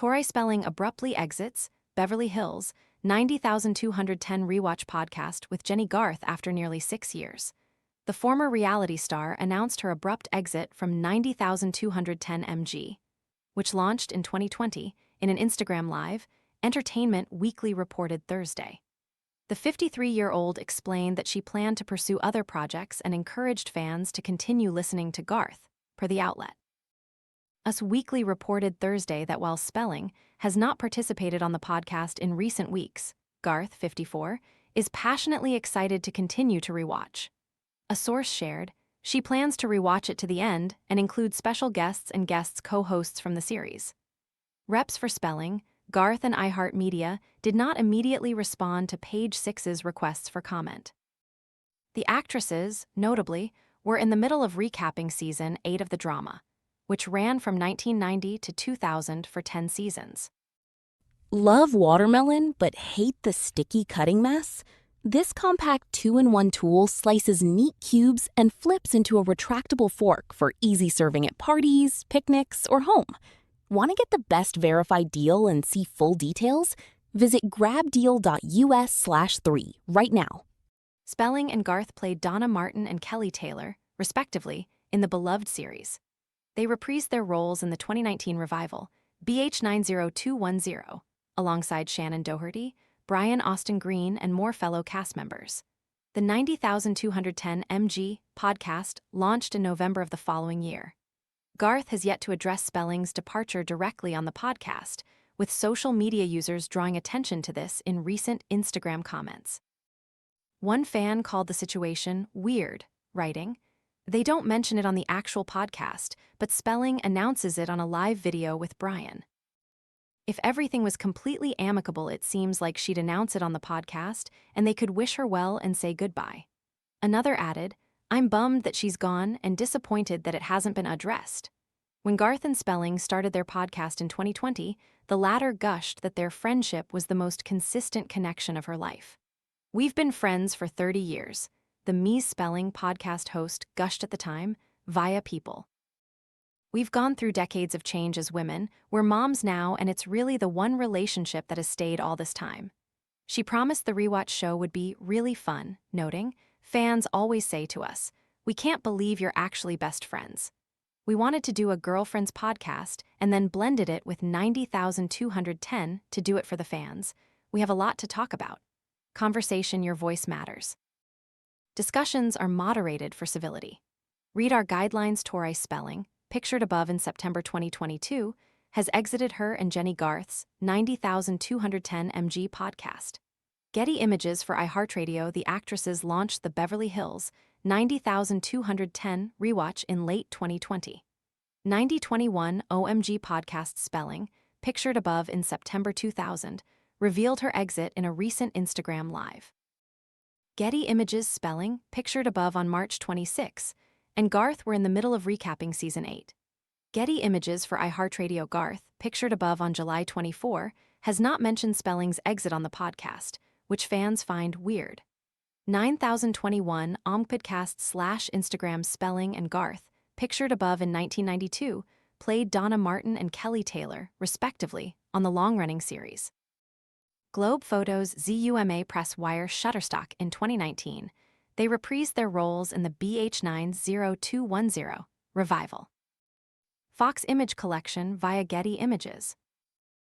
Tori Spelling abruptly exits Beverly Hills 90,210 rewatch podcast with Jennie Garth after nearly 6 years. The former reality star announced her abrupt exit from 90,210 mg, which launched in 2020 in an Instagram Live, Entertainment Weekly reported Thursday. The 53-year-old explained that she planned to pursue other projects and encouraged fans to continue listening to Garth, per the outlet. Us Weekly reported Thursday that while Spelling has not participated on the podcast in recent weeks, Garth, 54, is passionately excited to continue to rewatch. A source shared, she plans to rewatch it to the end and include special guests and guests co-hosts from the series. Reps for Spelling, Garth and iHeartMedia did not immediately respond to Page Six's requests for comment. The actresses, notably, were in the middle of recapping season 8 of the drama, which ran from 1990 to 2000 for 10 seasons. Love watermelon but hate the sticky cutting mess? This compact 2-in-1 tool slices neat cubes and flips into a retractable fork for easy serving at parties, picnics, or home. Want to get the best verified deal and see full details? Visit grabdeal.us/3 right now. Spelling and Garth played Donna Martin and Kelly Taylor, respectively, in the beloved series. They reprised their roles in the 2019 revival, BH90210, alongside Shannon Doherty, Brian Austin Green, and more fellow cast members. The 90,210 mg podcast launched in November of the following year. Garth has yet to address Spelling's departure directly on the podcast, with social media users drawing attention to this in recent Instagram comments. One fan called the situation weird, writing, "They don't mention it on the actual podcast, but Spelling announces it on a live video with Brian. If everything was completely amicable, it seems like she'd announce it on the podcast and they could wish her well and say goodbye." Another added, "I'm bummed that she's gone and disappointed that it hasn't been addressed." When Garth and Spelling started their podcast in 2020, the latter gushed that their friendship was the most consistent connection of her life. "We've been friends for 30 years, the Ms. Spelling podcast host gushed at the time, via People. "We've gone through decades of change as women, we're moms now, and it's really the one relationship that has stayed all this time." She promised the rewatch show would be really fun, noting, "Fans always say to us, 'We can't believe you're actually best friends.' We wanted to do a girlfriends podcast and then blended it with 90,210 to do it for the fans. We have a lot to talk about. Conversation, your voice matters. Discussions are moderated for civility. Read our guidelines." Tori Spelling, pictured above in September 2022, has exited her and Jennie Garth's 90,210 mg podcast. Getty Images for iHeartRadio. The actresses launched the Beverly Hills 90,210 rewatch in late 2020. 9021 OMG podcast Spelling, pictured above in September 2000, revealed her exit in a recent Instagram Live. Getty Images Spelling, pictured above on March 26, and Garth were in the middle of recapping season 8. Getty Images for iHeartRadio. Garth, pictured above on July 24, has not mentioned Spelling's exit on the podcast, which fans find weird. 9021 Ompodcast/Instagram Spelling and Garth, pictured above in 1992, played Donna Martin and Kelly Taylor, respectively, on the long-running series. Globe Photos ZUMA Press Wire Shutterstock in 2019. They reprised their roles in the BH90210 revival. Fox Image Collection via Getty Images.